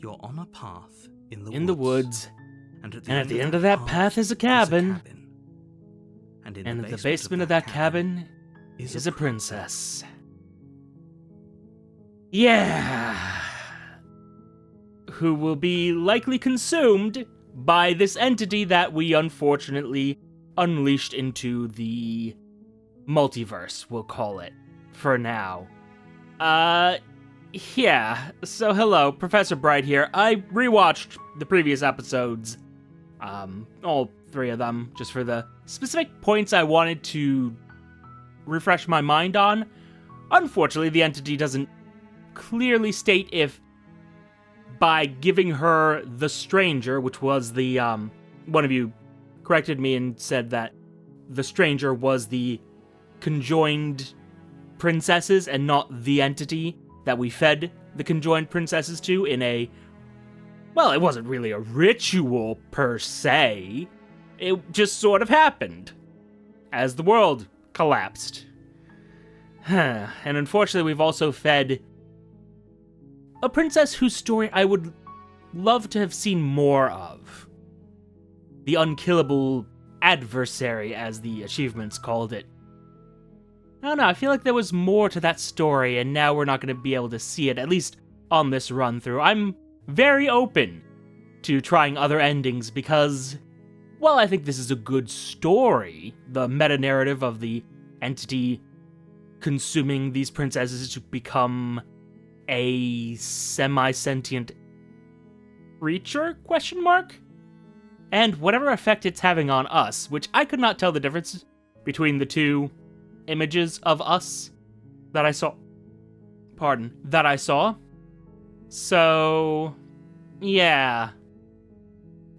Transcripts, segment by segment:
You're on a path in the In woods. the woods. And At the end of that path is a cabin. And in And in the basement of that cabin is a princess. Yeah. Who will be likely consumed by this entity that we unfortunately unleashed into the multiverse, we'll call it, for now. Yeah. So hello, Professor Bright here. I rewatched the previous episodes, all 3 of them, just for the specific points I wanted to refresh my mind on. Unfortunately, the entity doesn't clearly state if by giving her the stranger, which was the, one of you corrected me and said that the stranger was the conjoined princesses and not the entity that we fed the conjoined princesses to in a, well, it wasn't really a ritual per se. It just sort of happened as the world collapsed. And unfortunately, we've also fed a princess whose story I would love to have seen more of. The unkillable adversary, as the achievements called it. I don't know, I feel like there was more to that story, and now we're not going to be able to see it, at least on this run-through. I'm very open to trying other endings because, well, I think this is a good story. The meta-narrative of the entity consuming these princesses to become a semi-sentient creature, question mark? And whatever effect it's having on us, which I could not tell the difference between the 2 images of us that I saw. That I saw. So, yeah.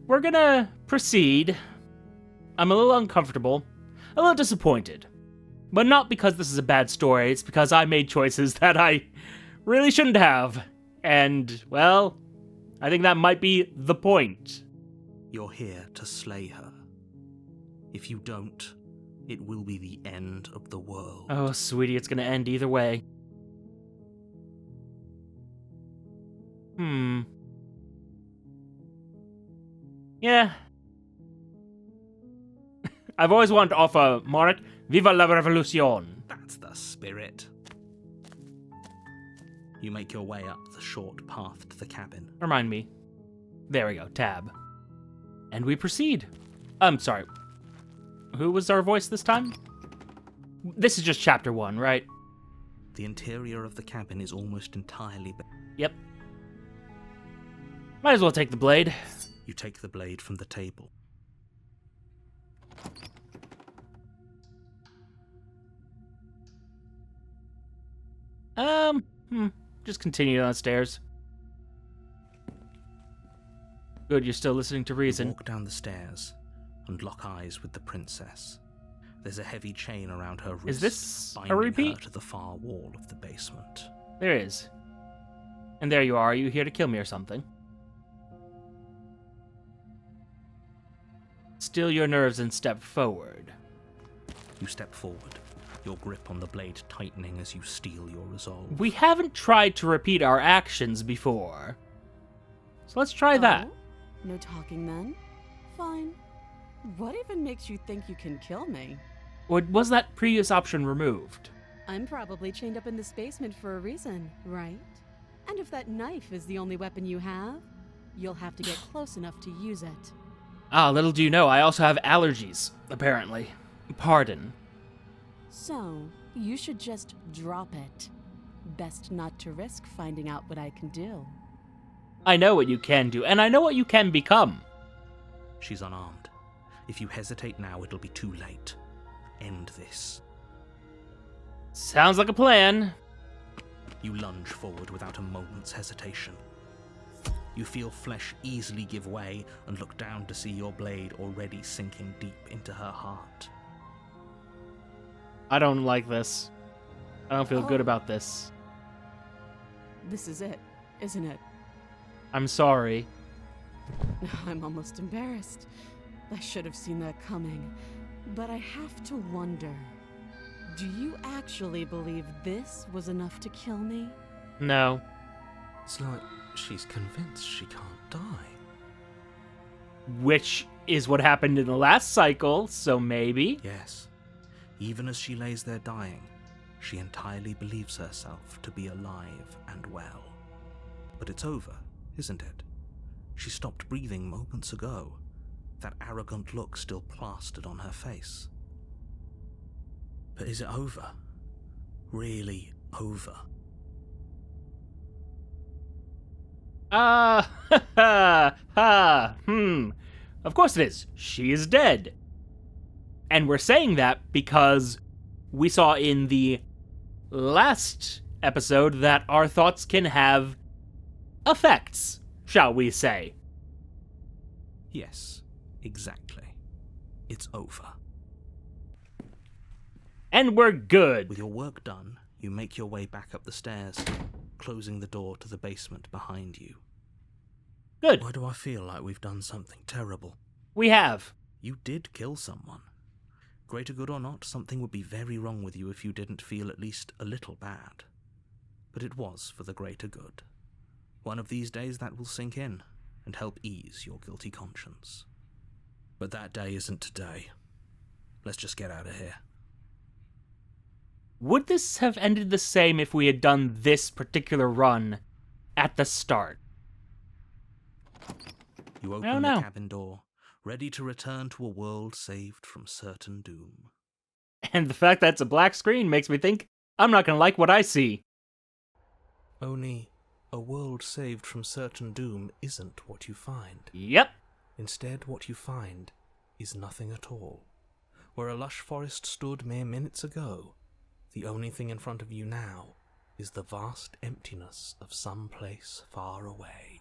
We're gonna proceed. I'm a little uncomfortable, a little disappointed. But not because this is a bad story, it's because I made choices that I really shouldn't have. And, well, I think that might be the point. You're here to slay her. If you don't, it will be the end of the world. Oh, sweetie, it's gonna end either way. Yeah. I've always wanted to offer Marek, Viva la Revolucion. That's the spirit. You make your way up the short path to the cabin. Remind me. There we go, tab. And we proceed. I'm sorry. Who was our voice this time? This is just chapter 1, right? The interior of the cabin is almost entirely Yep. Might as well take the blade. You take the blade from the table. Just continue downstairs. Good, you're still listening to reason. You walk down the stairs and lock eyes with the princess. There's a heavy chain around her wrist. Is this a binding repeat? her to the far wall of the basement. There is. And there you are. Are you here to kill me or something? Still your nerves and step forward. You step forward, your grip on the blade tightening as you steel your resolve. We haven't tried to repeat our actions before. So let's try that. No talking then? Fine. What even makes you think you can kill me? Or was that previous option removed? I'm probably chained up in this basement for a reason, right? And if that knife is the only weapon you have, you'll have to get close enough to use it. Ah, little do you know, I also have allergies, apparently. Pardon. So, you should just drop it. Best not to risk finding out what I can do. I know what you can do, and I know what you can become. She's unarmed. If you hesitate now, it'll be too late. End this. Sounds like a plan. You lunge forward without a moment's hesitation. You feel flesh easily give way and look down to see your blade already sinking deep into her heart. I don't like this. I don't feel good about this. This is it, isn't it? I'm sorry. I'm almost embarrassed. I should have seen that coming. But I have to wonder, do you actually believe this was enough to kill me? No. It's like She's convinced she can't die. Which is what happened in the last cycle, so maybe. Yes. Even as she lays there dying, she entirely believes herself to be alive and well. But it's over, isn't it? She stopped breathing moments ago, that arrogant look still plastered on her face. But is it over? Really over? Of course it is. She is dead. And we're saying that because we saw in the last episode that our thoughts can have effects, shall we say. Yes, exactly. It's over. And we're good. With your work done, you make your way back up the stairs, closing the door to the basement behind you. Good. Why do I feel like we've done something terrible? We have. You did kill someone. Greater good or not, something would be very wrong with you if you didn't feel at least a little bad. But it was for the greater good. One of these days that will sink in and help ease your guilty conscience. But that day isn't today. Let's just get out of here. Would this have ended the same if we had done this particular run at the start? You I open don't the know. cabin door, ready to return to a world saved from certain doom. And the fact that it's a black screen makes me think I'm not going to like what I see. Only a world saved from certain doom isn't what you find. Yep. Instead, what you find is nothing at all. Where a lush forest stood mere minutes ago, the only thing in front of you now is the vast emptiness of some place far away.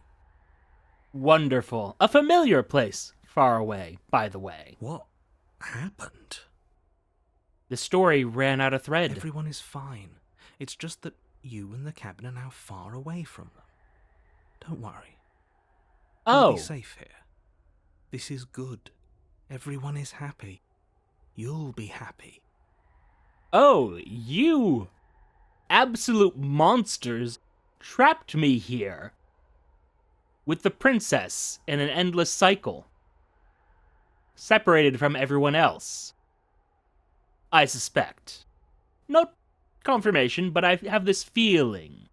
Wonderful. A familiar place far away, by the way. What happened? The story ran out of thread. Everyone is fine. It's just that you and the cabin are now far away from them. Don't worry. You'll be safe here. This is good. Everyone is happy. You'll be happy. Oh, you absolute monsters trapped me here with the princess in an endless cycle, separated from everyone else. I suspect. No confirmation, but I have this feeling,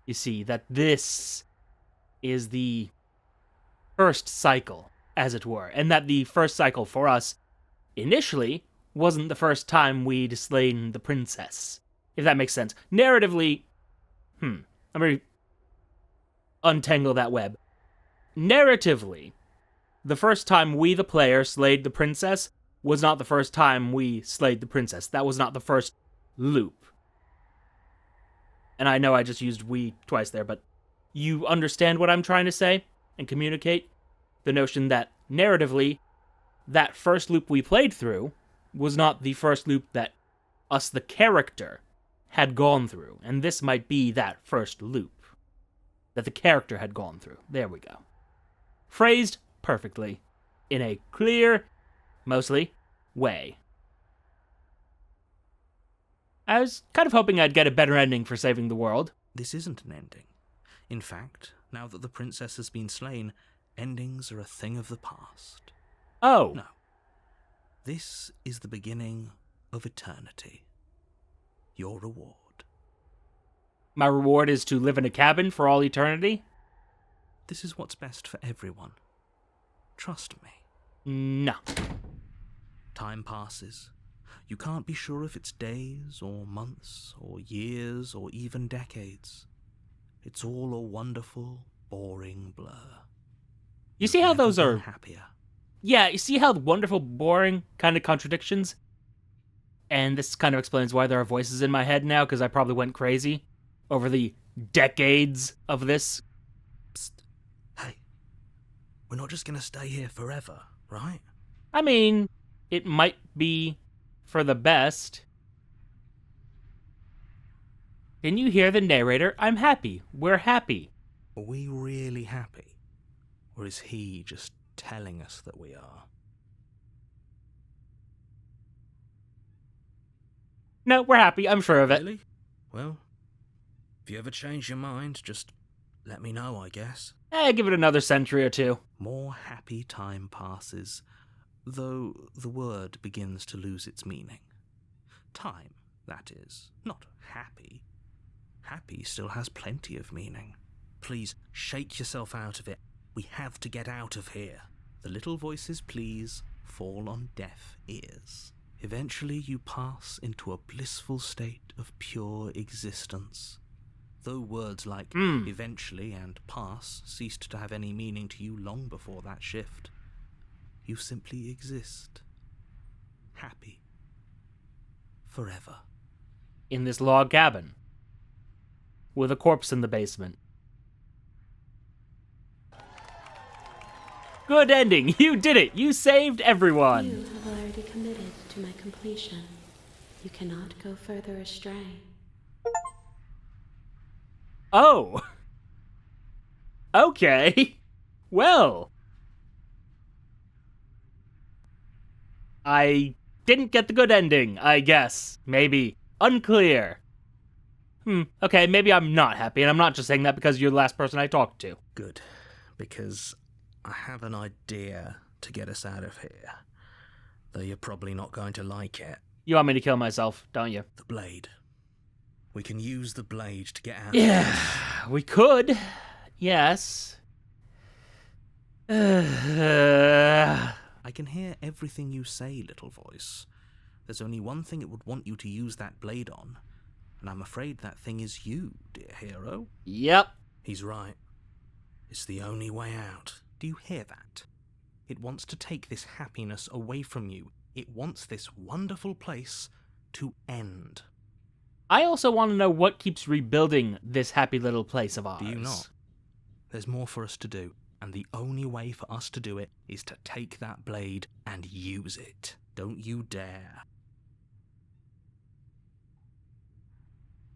you see, that this is the first cycle, as it were, and that the first cycle for us initially wasn't the first time we'd slain the princess, if that makes sense. Narratively, I'm going to untangle that web. Narratively, the first time we, the player, slayed the princess was not the first time we slayed the princess. That was not the first loop. And I know I just used we twice there, but you understand what I'm trying to say and communicate? The notion that, narratively, that first loop we played through was not the first loop that us, the character, had gone through. And this might be that first loop that the character had gone through. There we go. Phrased perfectly, in a clear, mostly, way. I was kind of hoping I'd get a better ending for saving the world. This isn't an ending. In fact, now that the princess has been slain, endings are a thing of the past. Oh. No. This is the beginning of eternity. Your reward. My reward is to live in a cabin for all eternity? This is what's best for everyone. Trust me. No. Time passes. You can't be sure if it's days or months or years or even decades. It's all a wonderful, boring blur. You see how You've those never are... been happier. Yeah, you see how wonderful, boring kind of contradictions? And this kind of explains why there are voices in my head now, because I probably went crazy over the decades of this. Psst. Hey. We're not just gonna stay here forever, right? I mean, it might be for the best. Can you hear the narrator? I'm happy. We're happy. Are we really happy? Or is he just telling us that we are? No, we're happy. I'm sure of it. Really? Well, if you ever change your mind, just let me know, I guess. Give it another century or two. More happy time passes, though the word begins to lose its meaning. Time, that is, not happy. Happy still has plenty of meaning. Please, shake yourself out of it. We have to get out of here. The little voice's pleas fall on deaf ears. Eventually you pass into a blissful state of pure existence. Though words like eventually and pass ceased to have any meaning to you long before that shift, you simply exist. Happy. Forever. In this log cabin. With a corpse in the basement. Good ending! You did it! You saved everyone! You have already committed to my completion. You cannot go further astray. Oh! Okay. Well. I didn't get the good ending, I guess. Maybe. Unclear. Okay, maybe I'm not happy, and I'm not just saying that because you're the last person I talked to. Good, because I have an idea to get us out of here. Though you're probably not going to like it. You want me to kill myself, don't you? The blade. We can use the blade to get out Yeah, of this. we could. Yes. I can hear everything you say, little voice. There's only one thing it would want you to use that blade on, and I'm afraid that thing is you, dear hero. Yep. He's right. It's the only way out. Do you hear that? It wants to take this happiness away from you. It wants this wonderful place to end. I also want to know what keeps rebuilding this happy little place of ours. Do you not? There's more for us to do, and the only way for us to do it is to take that blade and use it. Don't you dare.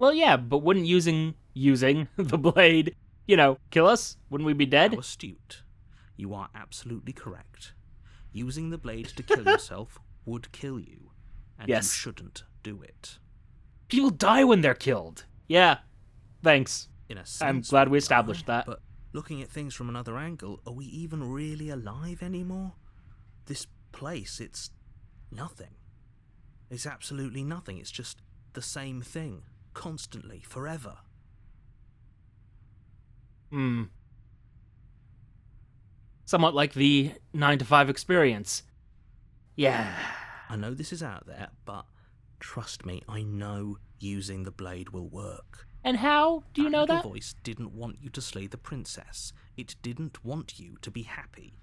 Well, yeah, but wouldn't using the blade, kill us? Wouldn't we be dead? How astute. You are absolutely correct. Using the blade to kill yourself would kill you, and Yes. you shouldn't do it. People die when they're killed. Yeah, thanks. In a sense, I'm glad we die, established that. But looking at things from another angle, are we even really alive anymore? This place, it's nothing. It's absolutely nothing. It's just the same thing, constantly, forever. Somewhat like the 9-to-5 experience. Yeah. I know this is out there, but trust me, I know using the blade will work. And how do you know little that? voice didn't want you to slay the princess. It didn't want you to be happy.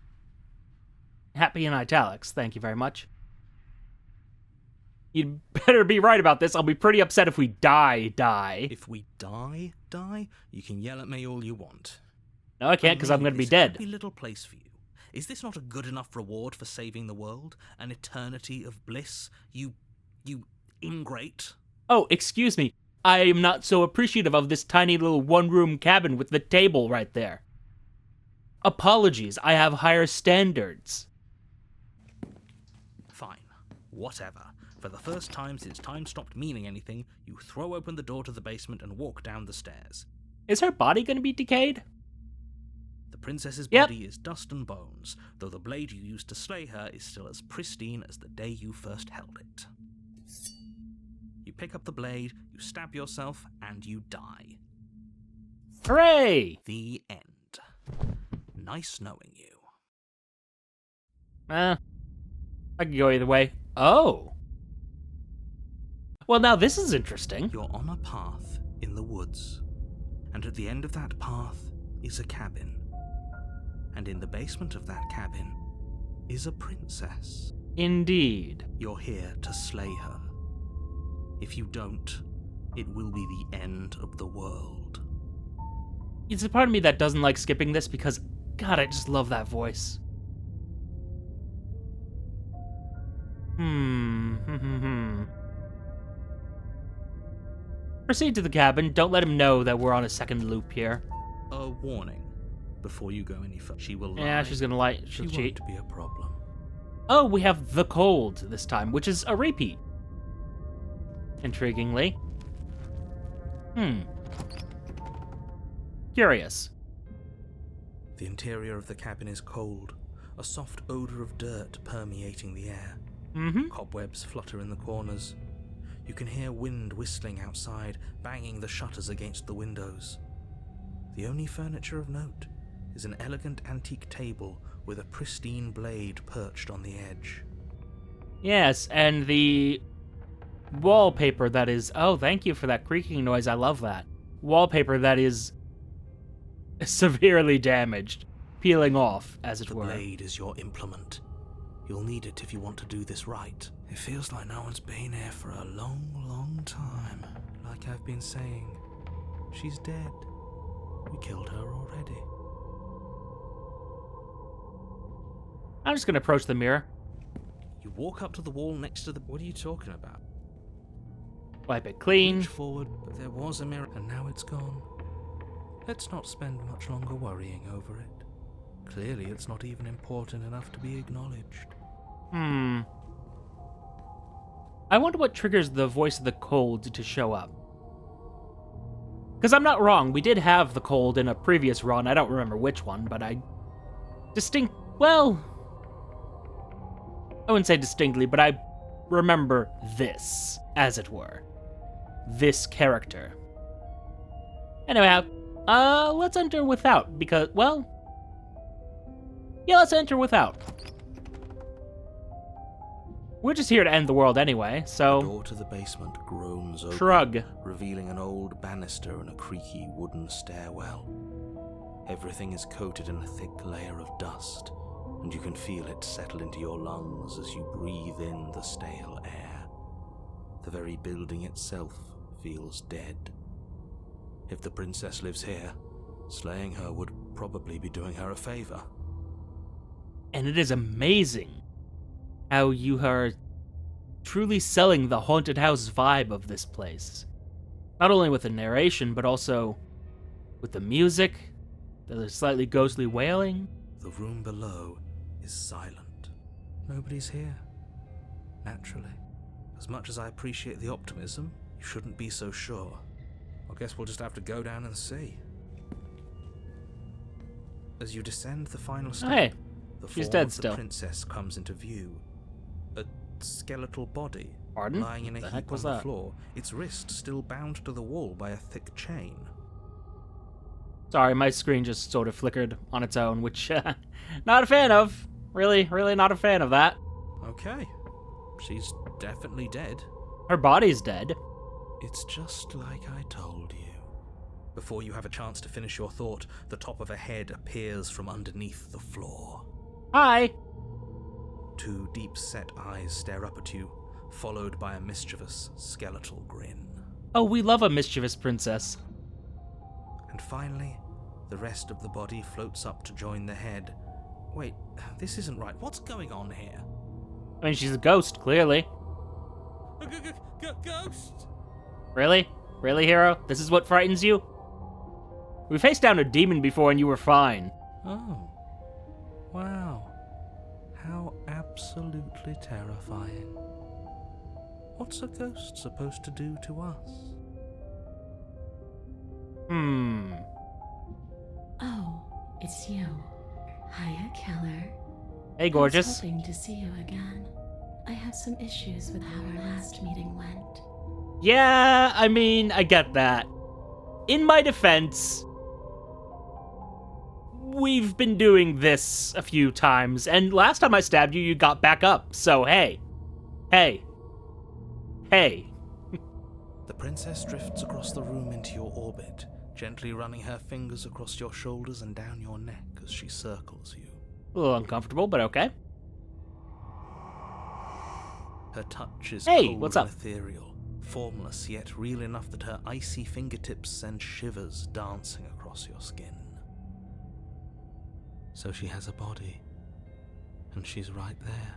Happy in italics, thank you very much. You'd better be right about this. I'll be pretty upset if we die. If we die, you can yell at me all you want. No, I can't because I'm going to be This dead. happy little place for you. Is this not a good enough reward for saving the world? An eternity of bliss? You ingrate? Oh, excuse me. I am not so appreciative of this tiny little one-room cabin with the table right there. Apologies, I have higher standards. Fine. Whatever. For the first time since time stopped meaning anything, you throw open the door to the basement and walk down the stairs. Is her body going to be decayed? The princess's Yep. body is dust and bones, though the blade you used to slay her is still as pristine as the day you first held it. You pick up the blade, you stab yourself, and you die. Hooray! The end. Nice knowing you. I could go either way. Oh. Well, now this is interesting. You're on a path in the woods, and at the end of that path is a cabin. And in the basement of that cabin is a princess. Indeed. You're here to slay her. If you don't, it will be the end of the world. It's a part of me that doesn't like skipping this because, God, I just love that voice. Proceed to the cabin. Don't let him know that we're on a second loop here. A warning before you go any further. She will lie. Yeah, she's gonna lie. She She'll cheat. won't be a problem. Oh, we have the cold this time, which is a repeat. Intriguingly. curious. The interior of the cabin is cold, a soft odor of dirt permeating the air. Mm-hmm. Cobwebs flutter in the corners. You can hear wind whistling outside, banging the shutters against the windows. The only furniture of note is an elegant antique table with a pristine blade perched on the edge. Yes, and the wallpaper that is... Oh, thank you for that creaking noise. I love that. Wallpaper that is severely damaged, peeling off, as it The were. blade is your implement. You'll need it if you want to do this right. It feels like no one's been here for a long, long time. Like I've been saying, she's dead. We killed her already. I'm just going to approach the mirror, You walk up to the wall next to the... What are you talking about? wipe it clean. Reach forward, but there was a mirror, and now it's gone. Let's not spend much longer worrying over it. Clearly, it's not even important enough to be acknowledged. I wonder what triggers the voice of the cold to show up. Because I'm not wrong, we did have the cold in a previous run. I don't remember which one, but I wouldn't say distinctly, but I remember this, as it were. This character. Anyway, let's enter without, because, well... Yeah, let's enter without. We're just here to end the world anyway, The so... door to the basement groans open, Shrug. revealing an old banister and a creaky wooden stairwell. Everything is coated in a thick layer of dust, and you can feel it settle into your lungs as you breathe in the stale air. The very building itself feels dead. If the princess lives here, slaying her would probably be doing her a favor. And it is amazing how you are truly selling the haunted house vibe of this place. Not only with the narration, but also with the music, the slightly ghostly wailing. The room below is silent. Nobody's here. Naturally. As much as I appreciate the optimism, you shouldn't be so sure. I guess we'll just have to go down and see. As you descend the final step, Hey, the she's form dead of the still. princess comes into view. A skeletal body Pardon? lying in a The heap heck on was the that? floor, its wrist still bound to the wall by a thick chain. Sorry, my screen just sort of flickered on its own, which, not a fan of. Really not a fan of that. Okay, she's definitely dead. Her body's dead. It's just like I told you. Before you have a chance to finish your thought, the top of a head appears from underneath the floor. Hi. Two deep-set eyes stare up at you, followed by a mischievous, skeletal grin. Oh, we love a mischievous princess. And finally, the rest of the body floats up to join the head. Wait, this isn't right. What's going on here? I mean, she's a ghost, clearly. Ghost! Really? Really, hero? This is what frightens you? We faced down a demon before and you were fine. Oh. Wow. How absolutely terrifying. What's a ghost supposed to do to us? Oh, it's you. Hiya, Keller. Hey, I gorgeous. was hoping to see you again. I have some issues with how our last meeting went. Yeah, I mean, I get that. In my defense, we've been doing this a few times, and last time I stabbed you, you got back up, so hey. Hey. The princess drifts across the room into your orbit, gently running her fingers across your shoulders and down your neck as she circles you. A little uncomfortable, but okay. Her touch is Hey, cold what's and up? ethereal, formless yet real enough that her icy fingertips send shivers dancing across your skin. So she has a body, and she's right there.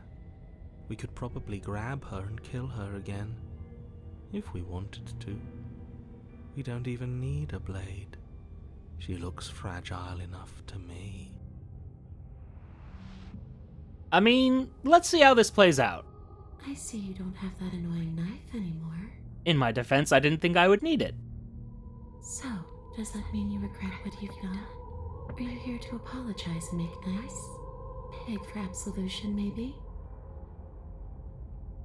We could probably grab her and kill her again, if we wanted to. We don't even need a blade. She looks fragile enough to me. I mean, let's see how this plays out. I see you don't have that annoying knife anymore. In my defense, I didn't think I would need it. So, Does that mean you regret what you've done? Are you here to apologize and make nice? Beg for absolution, maybe?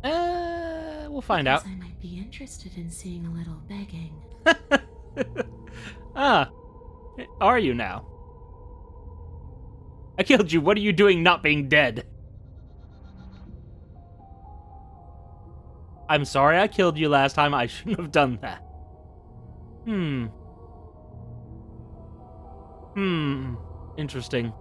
We'll find out. Because I might be interested in seeing a little begging. Are you now? I killed you. What are you doing not being dead? I'm sorry I killed you last time. I shouldn't have done that. Interesting.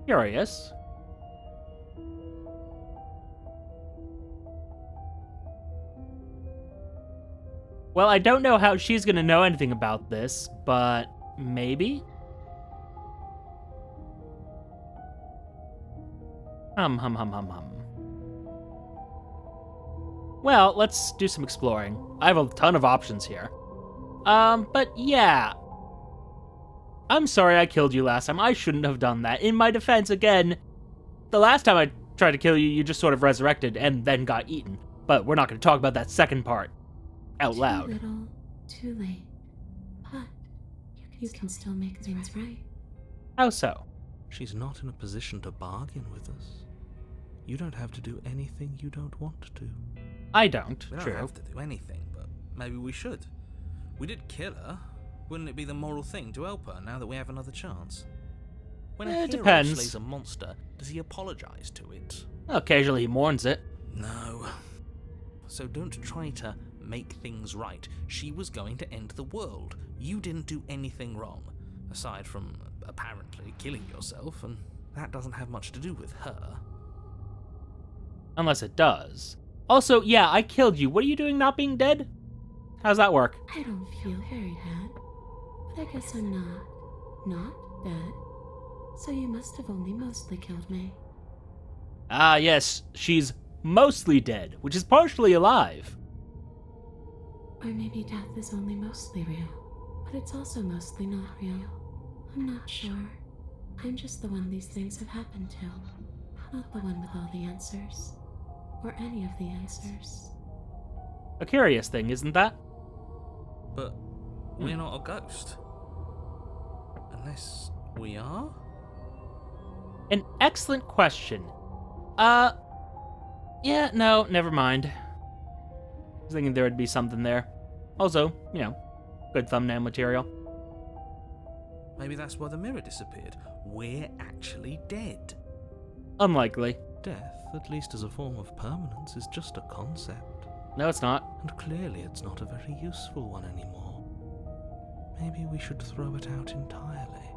Curious. Well, I don't know how she's gonna know anything about this, but maybe? Well, let's do some exploring. I have a ton of options here. But yeah. I'm sorry I killed you last time. I shouldn't have done that. In my defense, again, the last time I tried to kill you, you just sort of resurrected and then got eaten. But we're not going to talk about that second part out loud. Too little, too late. But you can still make things right. How so? She's not in a position to bargain with us. You don't have to do anything you don't want to. I don't. We don't have to do anything, but maybe we should. We did kill her. Wouldn't it be the moral thing to help her now that we have another chance? When a hero depends. slays a monster, does he apologize to it? Occasionally he mourns it. No. So don't try to make things right. She was going to end the world. You didn't do anything wrong, aside from apparently killing yourself, and that doesn't have much to do with her. Unless it does. Also, yeah, I killed you. What are you doing not being dead? How's that work? I don't feel very bad. But I guess I'm not dead. So you must have only mostly killed me. Ah, yes, she's mostly dead, which is partially alive. Or maybe death is only mostly real, but it's also mostly not real. I'm not sure. I'm just the one these things have happened to. Not the one with all the answers. Or any of the answers. A curious thing, isn't that? But we're not a ghost. Unless we are? An excellent question. Yeah, no, never mind. I was thinking there would be something there. Also, good thumbnail material. Maybe that's why the mirror disappeared. We're actually dead. Unlikely. Death, at least as a form of permanence, is just a concept. No, it's not. And clearly it's not a very useful one anymore. Maybe we should throw it out entirely.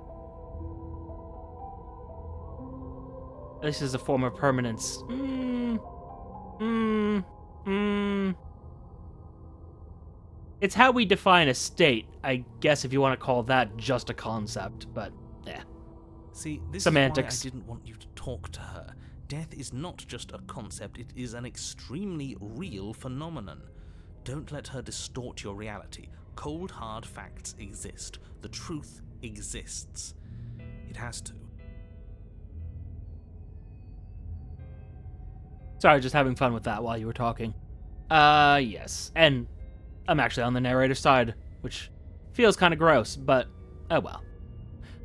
This is a form of permanence. It's how we define a state. I guess if you want to call that just a concept, but yeah. See, this Semantics. is why I didn't want you to talk to her. Death is not just a concept, it is an extremely real phenomenon. Don't let her distort your reality. Cold, hard facts exist. The truth exists. It has to. Sorry, just having fun with that while you were talking. Yes. And I'm actually on the narrator's side, which feels kind of gross, but oh well.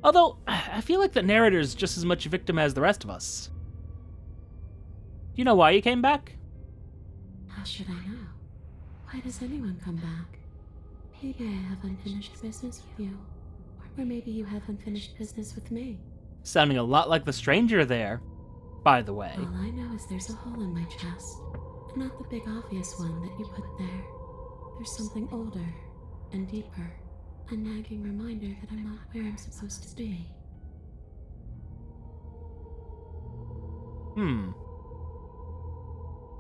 Although, I feel like the narrator's just as much a victim as the rest of us. Do you know why you came back? How should I know? Why does anyone come back? Maybe I have unfinished business with you. Or maybe you have unfinished business with me. Sounding a lot like the stranger there, by the way. All I know is there's a hole in my chest. And not the big obvious one that you put there. There's something older and deeper. A nagging reminder that I'm not where I'm supposed to be.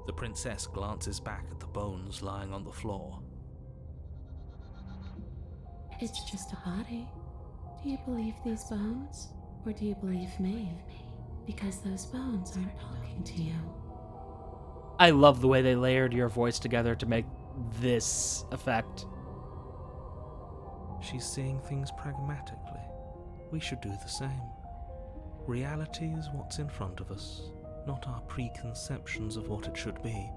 The princess glances back at the bones lying on the floor. It's just a body. Do you believe these bones? Or do you believe me? Because those bones aren't talking to you. I love the way they layered your voice together to make this effect. She's seeing things pragmatically. We should do the same. Reality is what's in front of us, not our preconceptions of what it should be.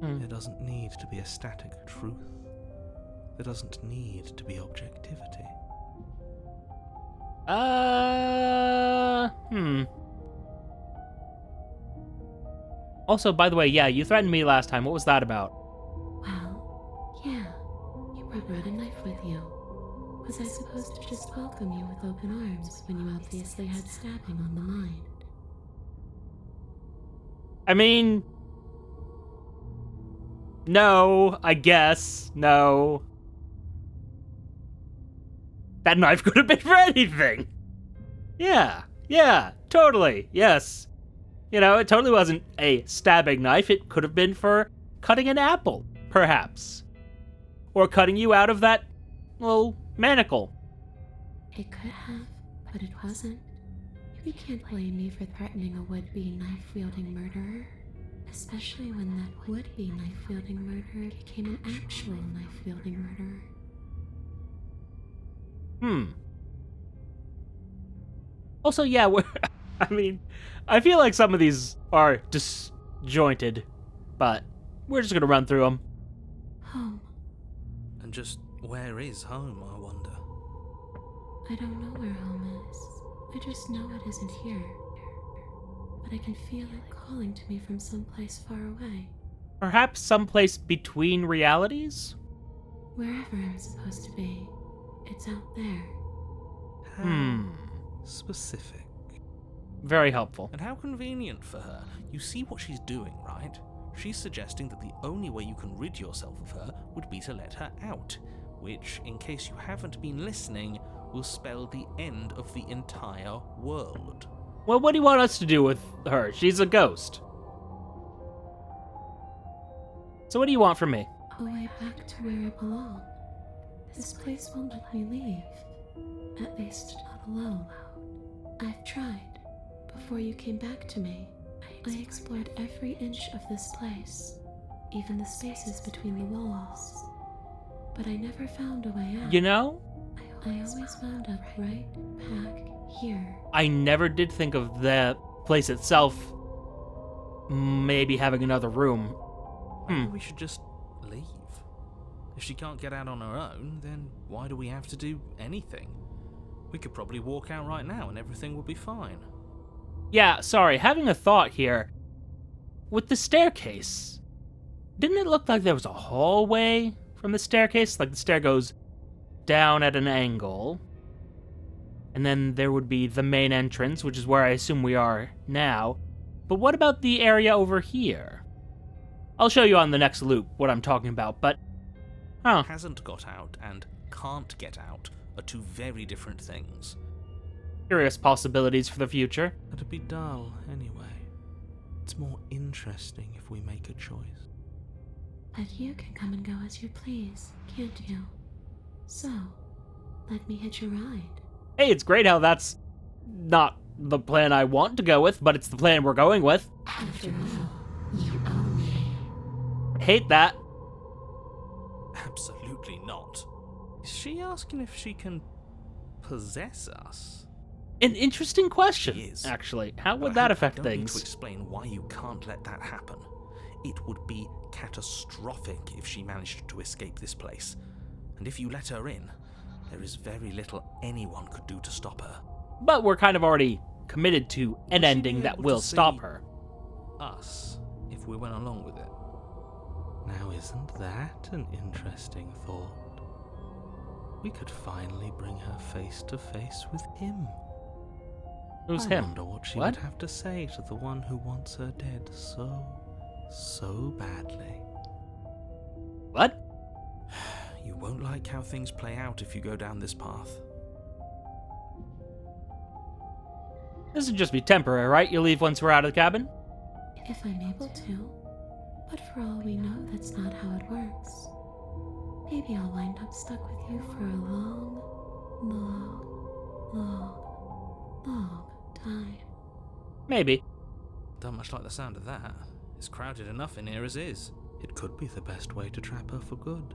There doesn't need to be a static truth. There doesn't need to be objectivity. Also, by the way, yeah, you threatened me last time. What was that about? Well, yeah. You brought a knife with you. Was I supposed to just welcome you with open arms when you obviously had stabbing on the mind? I mean... No, I guess. No. That knife could have been for anything. Yeah, totally, yes. You know, it totally wasn't a stabbing knife. It could have been for cutting an apple, perhaps. Or cutting you out of that, well, manacle. It could have, but it wasn't. You can't blame me for threatening a would-be knife-wielding murderer. Especially when that would-be knife-wielding murderer became an actual knife-wielding murderer. Also, yeah, I mean, I feel like some of these are disjointed, but we're just gonna run through them. Home. And just where is home, I wonder? I don't know where home is. I just know it isn't here. But I can feel it calling to me from someplace far away. Perhaps someplace between realities? Wherever I'm supposed to be, it's out there. How specific. Very helpful. And how convenient for her. You see what she's doing, right? She's suggesting that the only way you can rid yourself of her would be to let her out, which, in case you haven't been listening, will spell the end of the entire world. Well, what do you want us to do with her? She's a ghost. So what do you want from me? A way back to where I belong. This place won't let me leave. At least not alone. I've tried. Before you came back to me, I explored every inch of this place, even the spaces between the walls. But I never found a way out. You know, I always wound up right back here. I never did think of the place itself maybe having another room. Maybe we should just leave. If she can't get out on her own, then why do we have to do anything? We could probably walk out right now and everything will be fine. Yeah, sorry, having a thought here. With the staircase, didn't it look like there was a hallway from the staircase? Like the stair goes down at an angle, and then there would be the main entrance, which is where I assume we are now. But what about the area over here? I'll show you on the next loop what I'm talking about, but... Hasn't got out and can't get out are two very different things. Curious possibilities for the future. It'd be dull, anyway. It's more interesting if we make a choice. But you can come and go as you please, can't you? So, let me hitch a ride. Hey, it's great how that's not the plan I want to go with, but it's the plan we're going with. After all, you own me. Hate that. Absolutely not. Is she asking if she can possess us? An interesting question, She is. actually. How But would I that hope I affect don't need things? to explain why you can't let that happen. It would be catastrophic if she managed to escape this place. And if you let her in, there is very little anyone could do to stop her. But we're kind of already committed to an Will she ending be that able will to stop see her. Us, if we went along with it. Now, isn't that an interesting thought? We could finally bring her face to face with him. Who's I him? wonder what she What? would have to say to the one who wants her dead so badly. What? You won't like how things play out if you go down this path. This would just be temporary, right? You leave once we're out of the cabin? If I'm able to. But for all we know, that's not how it works. Maybe I'll wind up stuck with you for a long, long time. Maybe. Don't much like the sound of that. It's crowded enough in here as is. It could be the best way to trap her for good.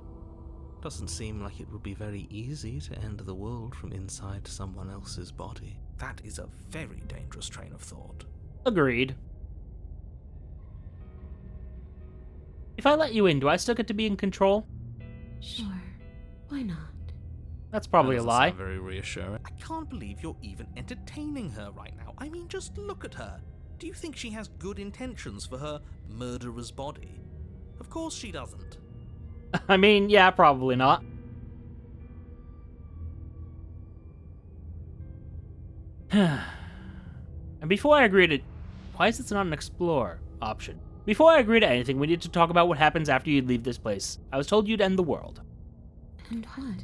Doesn't seem like it would be very easy to end the world from inside someone else's body. That is a very dangerous train of thought. Agreed. If I let you in, do I still get to be in control? Sure, why not? That's probably That a doesn't lie. sound very reassuring. I can't believe you're even entertaining her right now. I mean, just look at her. Do you think she has good intentions for her murderer's body? Of course she doesn't. I mean, yeah, probably not. And before I agree to... Why is this not an explore option? Before I agree to anything, we need to talk about what happens after you leave this place. I was told you'd end the world. And what?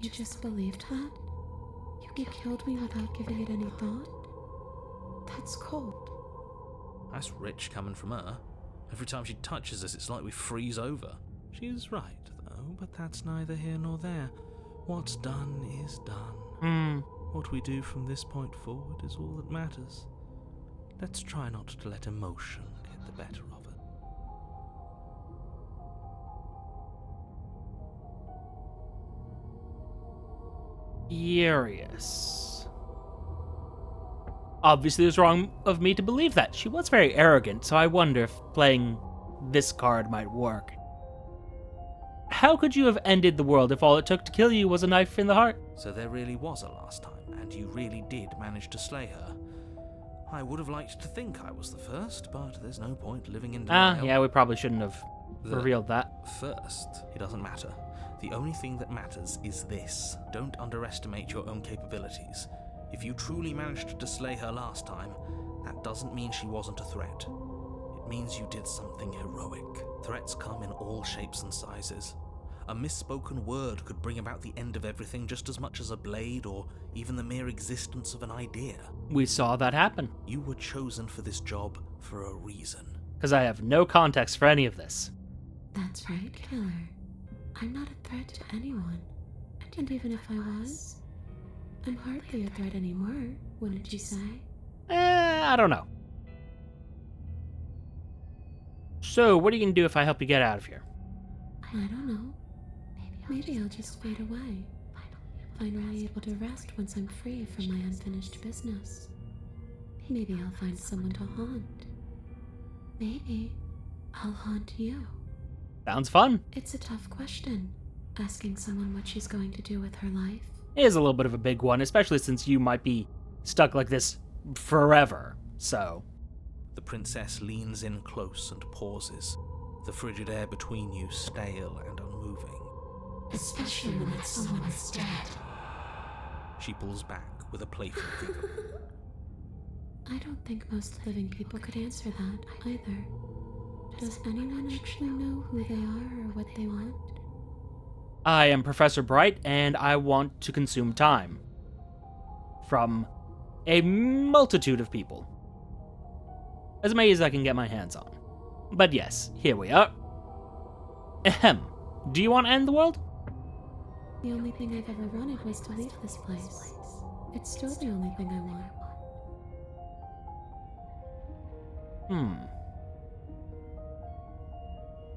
You just believed that? You killed me without giving it any thought? That's cold. That's rich coming from her. Every time she touches us, it's like we freeze over. She's right, though, but that's neither here nor there. What's done is done. What we do from this point forward is all that matters. Let's try not to let emotion get the better of it. Furious. Obviously, it was wrong of me to believe that. She was very arrogant, so I wonder if playing this card might work. How could you have ended the world if all it took to kill you was a knife in the heart? So there really was a last time, and you really did manage to slay her. I would have liked to think I was the first, but there's no point living in denial. Yeah, we probably shouldn't have revealed that. First, it doesn't matter. The only thing that matters is this. Don't underestimate your own capabilities. If you truly managed to slay her last time, that doesn't mean she wasn't a threat. It means you did something heroic. Threats come in all shapes and sizes. A misspoken word could bring about the end of everything just as much as a blade or even the mere existence of an idea. We saw that happen. You were chosen for this job for a reason. Because I have no context for any of this. That's right, Killer. I'm not a threat to anyone. And even if I was, I'm hardly a threat anymore, wouldn't you say? I don't know. So, what are you going to do if I help you get out of here? I don't know. Maybe I'll just fade away. Finally able to rest once I'm free from my unfinished business. Maybe I'll find someone to haunt. Maybe I'll haunt you. Sounds fun. It's a tough question, asking someone what she's going to do with her life. It is a little bit of a big one, especially since you might be stuck like this forever, so... The princess leans in close and pauses, the frigid air between you stale and unmoving. Especially when it's someone that's dead. She pulls back with a playful giggle. I don't think most living people could answer that, either. Does anyone actually know who they are or what they want? I am Professor Bright, and I want to consume time. From a multitude of people. As many as I can get my hands on. But yes, here we are. Ahem. Do you want to end the world? The only thing I've ever wanted was to leave this place. It's still the only thing I want.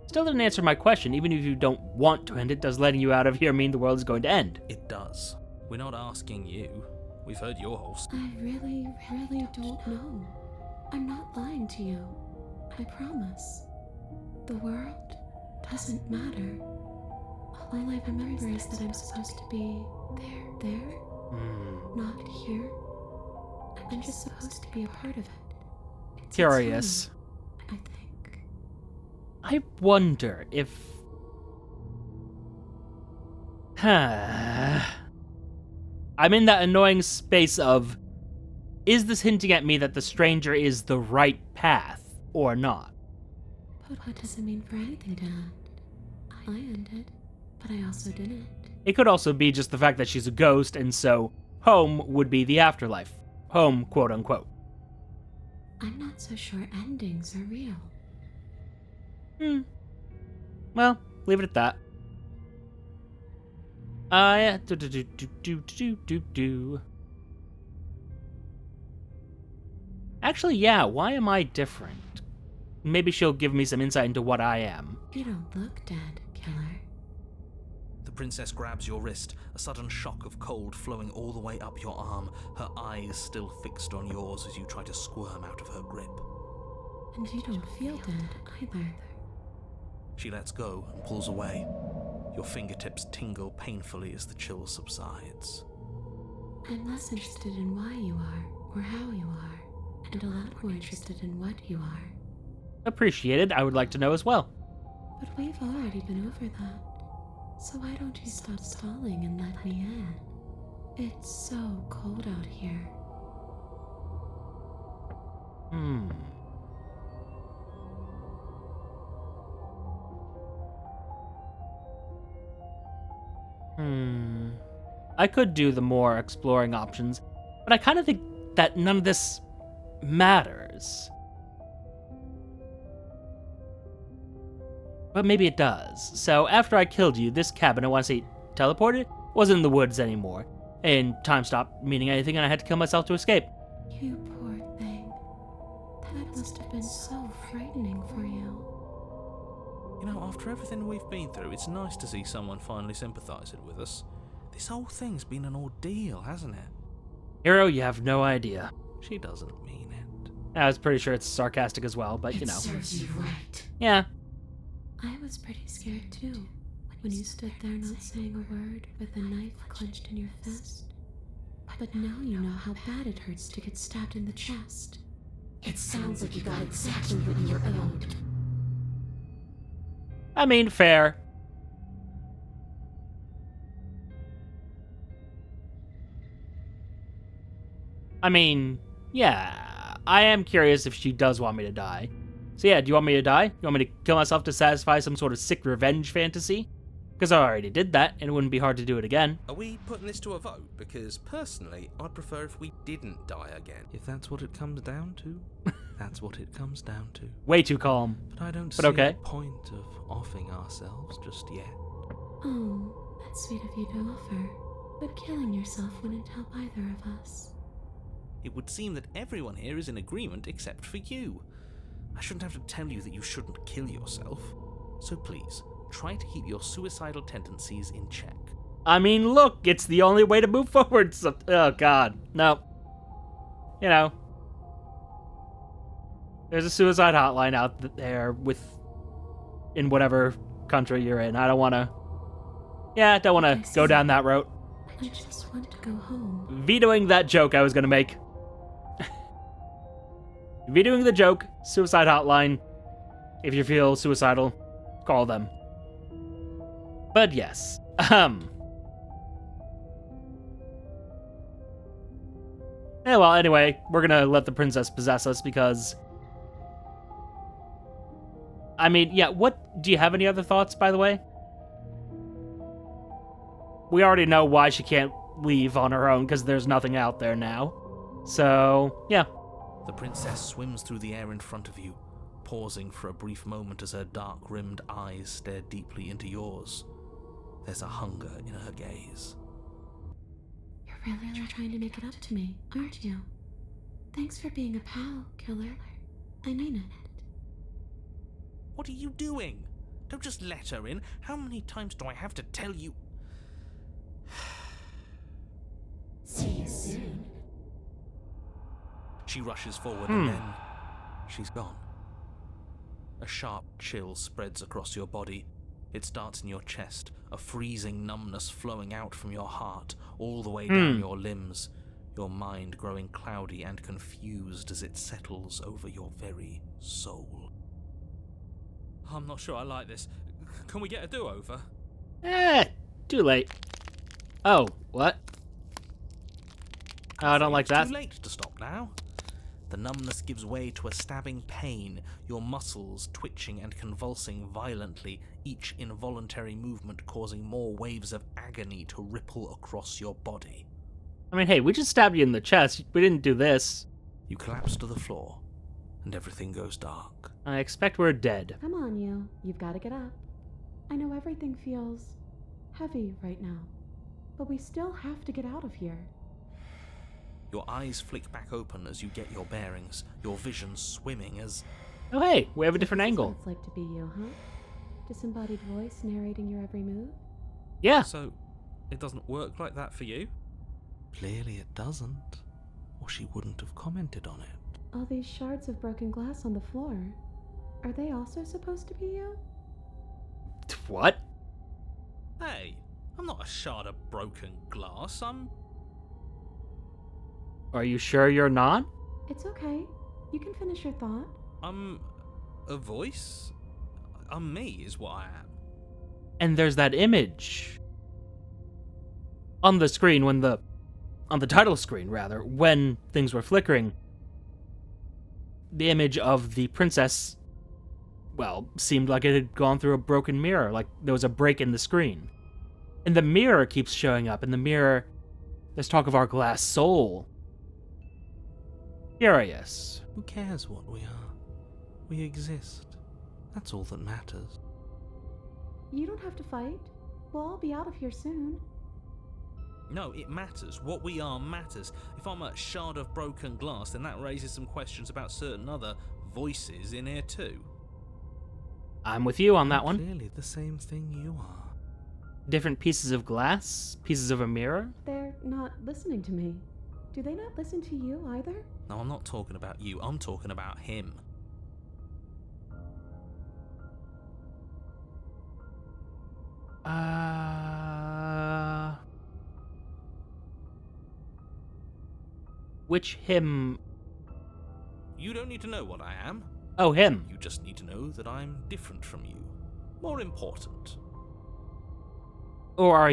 Still didn't answer my question. Even if you don't want to end it, does letting you out of here mean the world is going to end? It does. We're not asking you. We've heard your whole I really don't know. I'm not lying to you. I promise. The world doesn't matter. All I remember is that I'm supposed to be there, not here. I'm just supposed to be a part of it. It's Curious. fun, I think. I wonder if... I'm in that annoying space of, is this hinting at me that the stranger is the right path, or not? But what does it mean for anything to end? I ended, but I also didn't. It could also be just the fact that she's a ghost, and so home would be the afterlife. Home, quote unquote. I'm not so sure endings are real. Well, leave it at that. Yeah. Actually, yeah, why am I different? Maybe she'll give me some insight into what I am. You don't look dead, Killer. The princess grabs your wrist, a sudden shock of cold flowing all the way up your arm, her eyes still fixed on yours as you try to squirm out of her grip. And you don't feel dead either. She lets go and pulls away. Your fingertips tingle painfully as the chill subsides. I'm less interested in why you are, or how you are, and a lot more interested in what you are. Appreciated. I would like to know as well. But we've already been over that. So why don't you stop stalling and let me in? It's so cold out here. I could do the more exploring options, but I kind of think that none of this matters. But maybe it does. So after I killed you, this cabin, I want to say teleported, wasn't in the woods anymore. And time stopped meaning anything, and I had to kill myself to escape. You poor thing. That must have been so frightening for you. You know, after everything we've been through, it's nice to see someone finally sympathizing with us. This whole thing's been an ordeal, hasn't it? Hero, you have no idea. She doesn't mean it. I was pretty sure it's sarcastic as well, but you know. Serves you right. Yeah. I was pretty scared too, when you stood there not saying a word with a knife clenched in your fist. But now you know how bad it hurts to get stabbed in the chest. It sounds like you got exactly what you were owed. I mean, fair. I mean, yeah, I am curious if she does want me to die. So yeah, do you want me to die? You want me to kill myself to satisfy some sort of sick revenge fantasy? Because I already did that, and it wouldn't be hard to do it again. Are we putting this to a vote? Because personally, I'd prefer if we didn't die again. If that's what it comes down to, that's what it comes down to. Way too calm. But I don't But see okay. the point of offing ourselves just yet. Oh, that's sweet of you to offer. But killing yourself wouldn't help either of us. It would seem that everyone here is in agreement except for you. I shouldn't have to tell you that you shouldn't kill yourself. So please, try to keep your suicidal tendencies in check. I mean, look, it's the only way to move forward. So, oh, God. No. You know. There's a suicide hotline out there in whatever country you're in. I don't want to... Yeah, I don't want to go down that road. I just want to go home. Vetoing that joke I was going to make. Vetoing the joke, suicide hotline. If you feel suicidal, call them. But yes. Yeah, well, anyway, we're gonna let the princess possess us because... I mean, yeah, do you have any other thoughts, by the way? We already know why she can't leave on her own, because there's nothing out there now. So, yeah. The princess swims through the air in front of you, pausing for a brief moment as her dark-rimmed eyes stare deeply into yours. There's a hunger in her gaze. You're really trying to make it up to me, aren't you? Thanks for being a pal, killer. I mean it. What are you doing? Don't just let her in. How many times do I have to tell you? See you soon. She rushes forward and then she's gone. A sharp chill spreads across your body. It starts in your chest, a freezing numbness flowing out from your heart, all the way down your limbs, your mind growing cloudy and confused as it settles over your very soul. I'm not sure I like this. Can we get a do-over? Too late. Oh, what? Oh, I don't like that. It's too late to stop now. The numbness gives way to a stabbing pain, your muscles twitching and convulsing violently, each involuntary movement causing more waves of agony to ripple across your body. I mean, hey, we just stabbed you in the chest. We didn't do this. You collapse to the floor, and everything goes dark. I expect we're dead. Come on, you. You've got to get up. I know everything feels heavy right now, but we still have to get out of here. Your eyes flick back open as you get your bearings, your vision swimming as... Oh, hey, we have a different This is angle. what it's like to be you, huh? Disembodied voice narrating your every move? Yeah. So, it doesn't work like that for you? Clearly it doesn't, or she wouldn't have commented on it. All these shards of broken glass on the floor. Are they also supposed to be you? What? Hey, I'm not a shard of broken glass, Are you sure you're not? It's okay. You can finish your thought. I'm a voice? I'm me, is what I am. And there's that image on the screen on the title screen rather, when things were flickering. The image of the princess, well, seemed like it had gone through a broken mirror, like there was a break in the screen. And the mirror keeps showing up. In the mirror, there's talk of our glass soul. Curious. Who cares what we are? We exist. That's all that matters. You don't have to fight. We'll all be out of here soon. No, it matters. What we are matters. If I'm a shard of broken glass, then that raises some questions about certain other voices in here too. I'm with you on that one. Clearly the same thing you are. Different pieces of glass, pieces of a mirror. They're not listening to me. Do they not listen to you either? No, I'm not talking about you. I'm talking about him. Which him? You don't need to know what I am. Oh, him. You just need to know that I'm different from you. More important. Or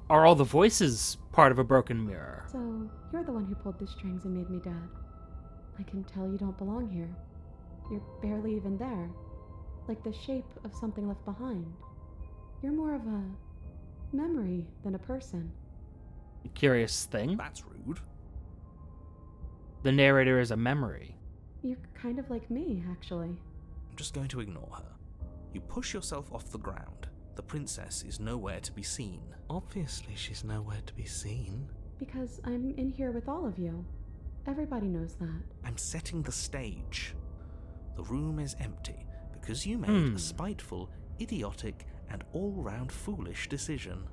are all the voices part of a broken mirror? So, you're the one who pulled the strings and made me dead. I can tell you don't belong here. You're barely even there. Like the shape of something left behind. You're more of a memory than a person. Curious thing. That's rude. The narrator is a memory. You're kind of like me, actually. I'm just going to ignore her. You push yourself off the ground. The princess is nowhere to be seen. Obviously she's nowhere to be seen. Because I'm in here with all of you. Everybody knows that. I'm setting the stage. The room is empty because you made a spiteful, idiotic, and all-round foolish decision.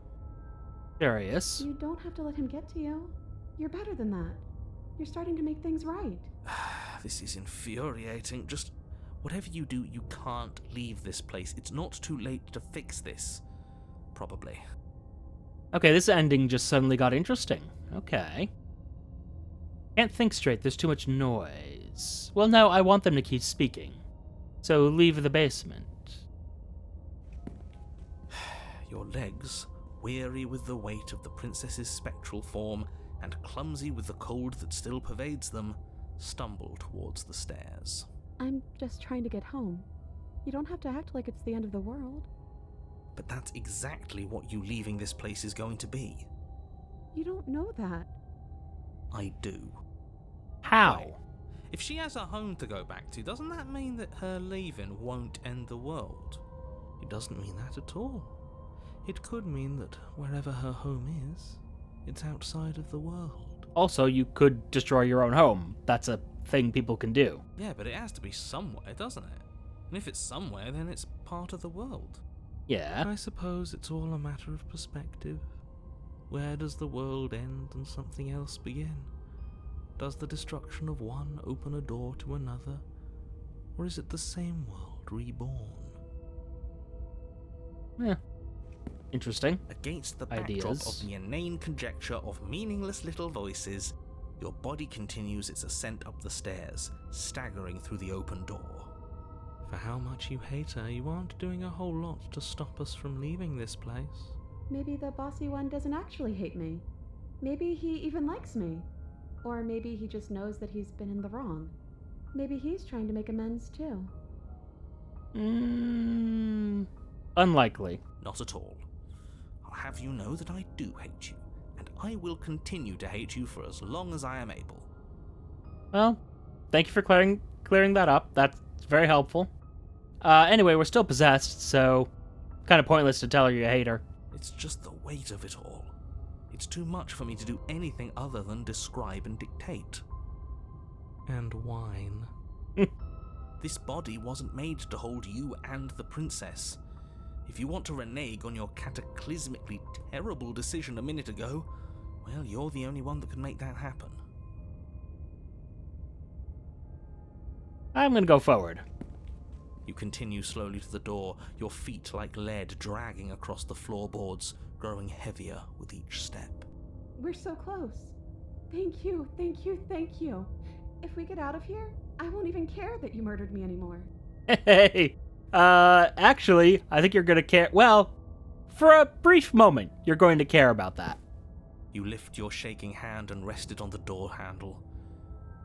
Curious. You don't have to let him get to you. You're better than that. You're starting to make things right. This is infuriating. Just whatever you do, you can't leave this place. It's not too late to fix this. Probably. Okay, this ending just suddenly got interesting. Okay. Can't think straight, there's too much noise. Well, no, I want them to keep speaking. So leave the basement. Your legs, weary with the weight of the princess's spectral form and clumsy with the cold that still pervades them, stumble towards the stairs. I'm just trying to get home. You don't have to act like it's the end of the world. But that's exactly what you leaving this place is going to be. You don't know that. I do. How? Why? If she has a home to go back to, doesn't that mean that her leaving won't end the world? It doesn't mean that at all. It could mean that wherever her home is, it's outside of the world. Also, you could destroy your own home. That's a thing people can do. Yeah, but it has to be somewhere, doesn't it? And if it's somewhere, then it's part of the world. Yeah. I suppose it's all a matter of perspective. Where does the world end and something else begin? Does the destruction of one open a door to another? Or is it the same world reborn? Yeah. Interesting. Against the backdrop Ideas. of the inane conjecture of meaningless little voices, your body continues its ascent up the stairs, staggering through the open door. For how much you hate her, you aren't doing a whole lot to stop us from leaving this place. Maybe the bossy one doesn't actually hate me. Maybe he even likes me. Or maybe he just knows that he's been in the wrong. Maybe he's trying to make amends too. Unlikely. Not at all. I'll have you know that I do hate you, and I will continue to hate you for as long as I am able. Well, thank you for clearing that up. That's very helpful. Anyway, we're still possessed, so kind of pointless to tell her you hate her. It's just the weight of it all. It's too much for me to do anything other than describe and dictate. And whine. This body wasn't made to hold you and the princess. If you want to renege on your cataclysmically terrible decision a minute ago, well, you're the only one that can make that happen. I'm gonna go forward. You continue slowly to the door, your feet like lead dragging across the floorboards, growing heavier with each step. We're so close. Thank you, thank you, thank you. If we get out of here, I won't even care that you murdered me anymore. Hey, actually, I think you're gonna care. Well, for a brief moment, you're going to care about that. You lift your shaking hand and rest it on the door handle,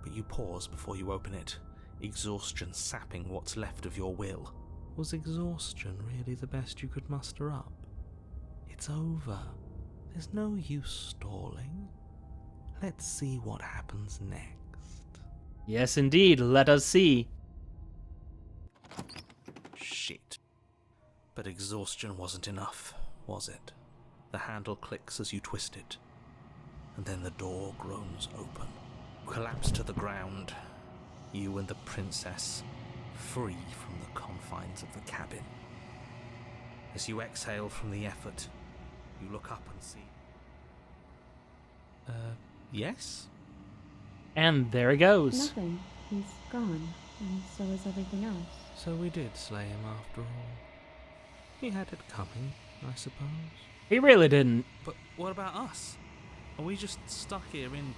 but you pause before you open it, exhaustion sapping what's left of your will. Was exhaustion really the best you could muster up? It's over. There's no use stalling. Let's see what happens next. Yes, indeed. Let us see. Shit. But exhaustion wasn't enough, was it? The handle clicks as you twist it, and then the door groans open. Collapse to the ground, you and the princess, free from the confines of the cabin. As you exhale from the effort, you look up and see... yes? And there he goes. Nothing. He's gone, and so is everything else. So we did slay him after all. He had it coming, I suppose. He really didn't. But what about us? Are we just stuck here in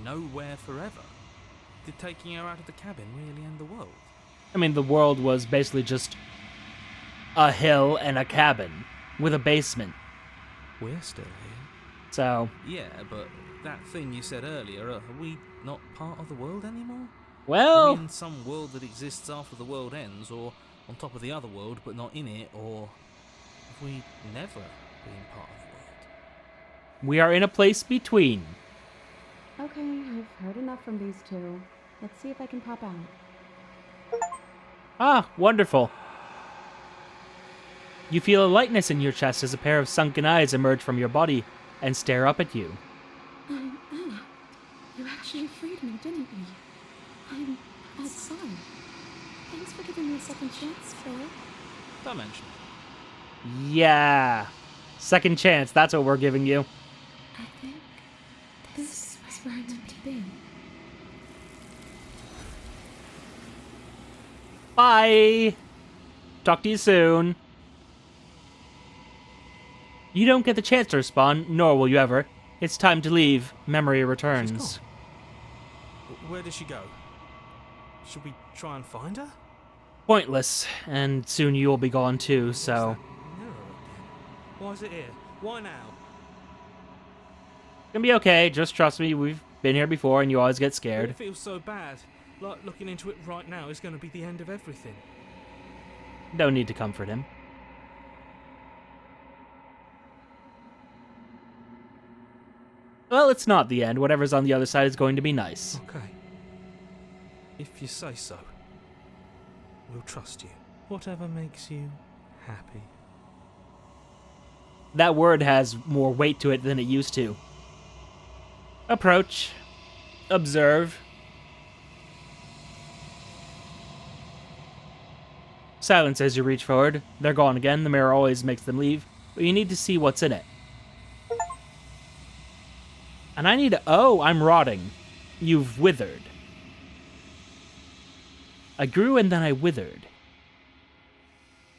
nowhere forever? Did taking her out of the cabin really end the world? I mean, the world was basically just a hill and a cabin with a basement. We're still here. So, Yeah, but that thing you said earlier, are we not part of the world anymore? Are well, we in some world that exists after the world ends, or on top of the other world but not in it, or have we never been part of the world? we are in a place between. Okay, I've heard enough from these two. Let's see if I can pop out. Ah, wonderful. You feel a lightness in your chest as a pair of sunken eyes emerge from your body and stare up at you. I'm out. You actually freed me, didn't you? I'm outside. Thanks for giving me a second chance, Phil. Don't mention it. Yeah. Second chance, that's what we're giving you. I think this is where I'm meant to be. Bye. Talk to you soon. You don't get the chance to respond, nor will you ever. It's time to leave. Memory returns. Where did she go? Should we try and find her? Pointless, and soon you will be gone too, so... What's that mirror again? Why is it here? Why now? It's gonna be okay, just trust me, we've been here before and you always get scared. It feels so bad. Like looking into it right now is going to be the end of everything. Don't need to comfort him. Well, it's not the end. Whatever's on the other side is going to be nice. Okay. If you say so. We'll trust you. Whatever makes you happy. That word has more weight to it than it used to. Approach. Observe. Silence as you reach forward. They're gone again. The mirror always makes them leave. But you need to see what's in it. And I need to... Oh, I'm rotting. You've withered. I grew and then I withered.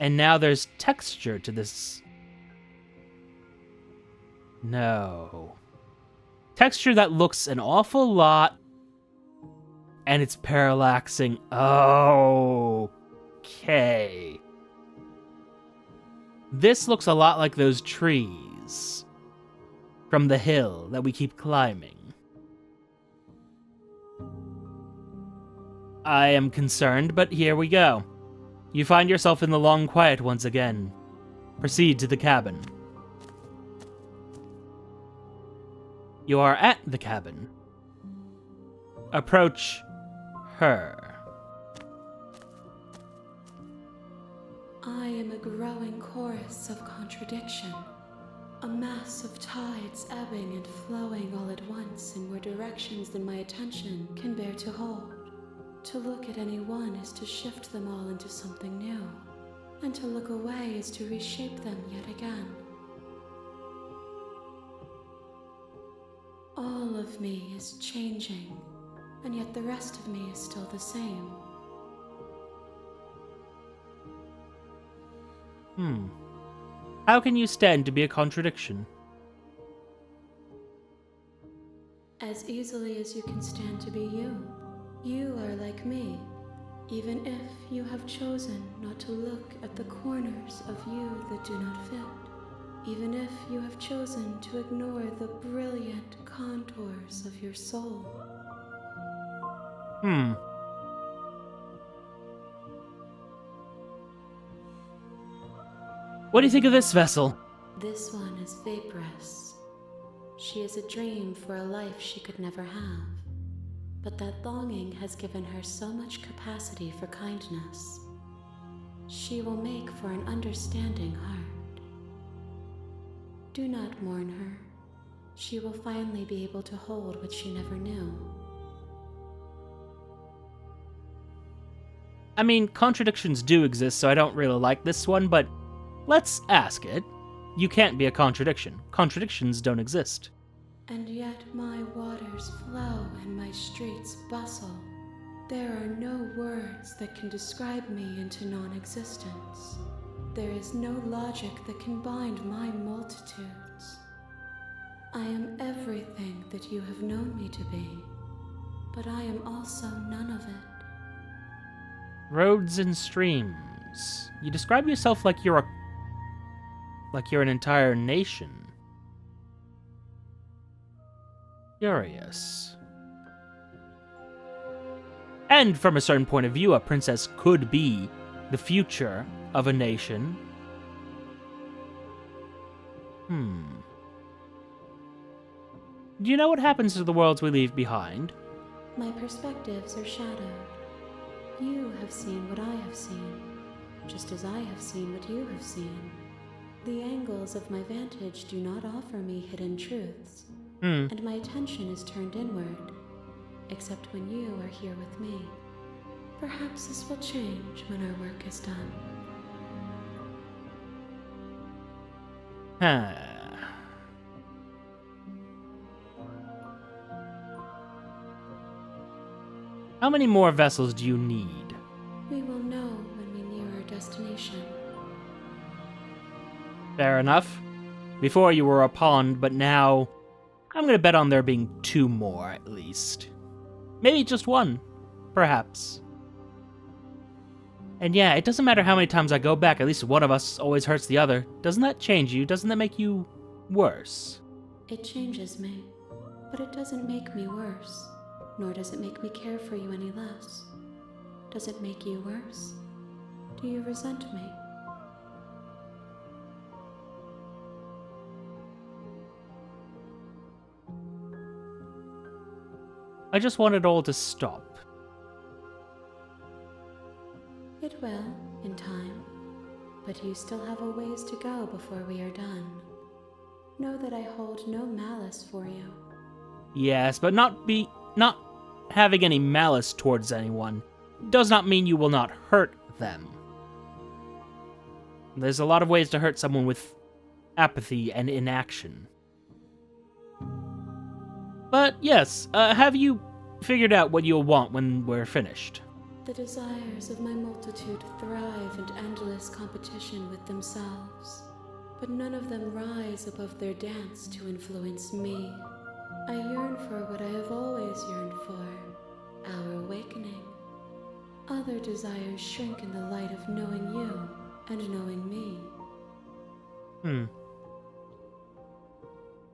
And now there's texture to this... No. Texture that looks an awful lot... And it's parallaxing. Okay. This looks a lot like those trees from the hill that we keep climbing. I am concerned, but here we go. You find yourself in the long quiet once again. Proceed to the cabin. You are at the cabin. Approach her. I am a growing chorus of contradiction. A mass of tides ebbing and flowing all at once in more directions than my attention can bear to hold. To look at any one is to shift them all into something new. and to look away is to reshape them yet again. All of me is changing, and yet the rest of me is still the same. How can you stand to be a contradiction? As easily as you can stand to be you. You are like me, even if you have chosen not to look at the corners of you that do not fit. Even if you have chosen to ignore the brilliant contours of your soul. What do you think of this vessel? This one is vaporous. She is a dream for a life she could never have. But that longing has given her so much capacity for kindness. She will make for an understanding heart. Do not mourn her. She will finally be able to hold what she never knew. I mean, contradictions do exist, so I don't really like this one, but let's ask it. You can't be a contradiction. Contradictions don't exist. And yet my waters flow and my streets bustle. There are no words that can describe me into non-existence. There is no logic that can bind my multitudes. I am everything that you have known me to be, but I am also none of it. Roads and streams. You describe yourself like you're an entire nation. Curious. And from a certain point of view, a princess could be the future of a nation. Do you know what happens to the worlds we leave behind? My perspectives are shadowed. You have seen what I have seen, just as I have seen what you have seen. The angles of my vantage do not offer me hidden truths, and my attention is turned inward, except when you are here with me. Perhaps this will change when our work is done. How many more vessels do you need? We will know when we near our destination. Fair enough. Before you were a pond, but now I'm gonna bet on there being 2 more at least. Maybe just 1, perhaps. And yeah, it doesn't matter how many times I go back, at least one of us always hurts the other. Doesn't that change you? Doesn't that make you worse? It changes me, but it doesn't make me worse, nor does it make me care for you any less. Does it make you worse? Do you resent me? I just want it all to stop. It will, in time, but you still have a ways to go before we are done. Know that I hold no malice for you. Yes, but not having any malice towards anyone does not mean you will not hurt them. There's a lot of ways to hurt someone with apathy and inaction. But yes, have you figured out what you'll want when we're finished? The desires of my multitude thrive in endless competition with themselves, but none of them rise above their dance to influence me. I yearn for what I have always yearned for, our awakening. Other desires shrink in the light of knowing you and knowing me.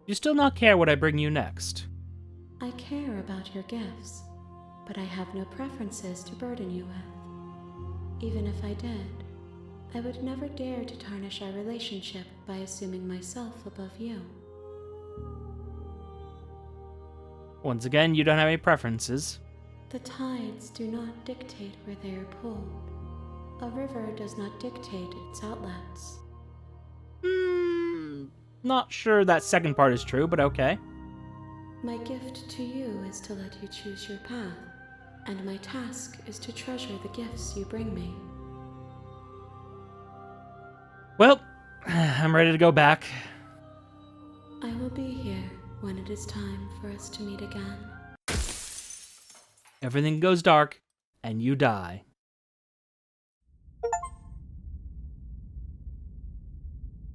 You still not care what I bring you next? I care about your gifts, but I have no preferences to burden you with. Even if I did, I would never dare to tarnish our relationship by assuming myself above you. Once again, you don't have any preferences. The tides do not dictate where they are pulled. A river does not dictate its outlets. Not sure that second part is true, but okay. My gift to you is to let you choose your path, and my task is to treasure the gifts you bring me. Well, I'm ready to go back. I will be here when it is time for us to meet again. Everything goes dark, and you die.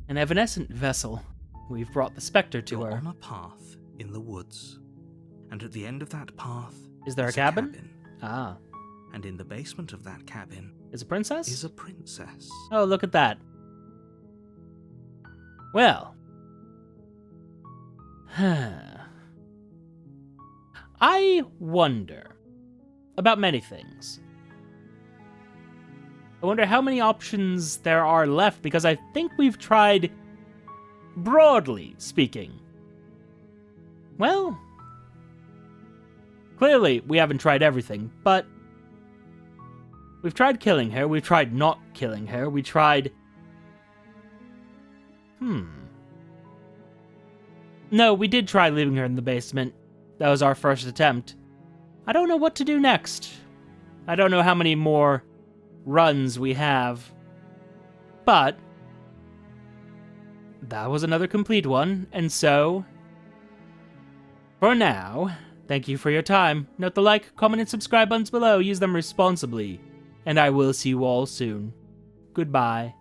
An evanescent vessel. We've brought the specter to You're her. on a path in the woods, and at the end of that path Is there a is cabin? Ah. And in the basement of that cabin Is a princess? is a princess. Oh, look at that. Well. I wonder about many things. I wonder how many options there are left, because I think we've tried, broadly speaking. Well, clearly we haven't tried everything, but we've tried killing her, we've tried not killing her, we tried... No, we did try leaving her in the basement. That was our first attempt. I don't know what to do next. I don't know how many more runs we have. But that was another complete one, and so for now, thank you for your time. Note the like, comment, and subscribe buttons below. Use them responsibly, and I will see you all soon. Goodbye.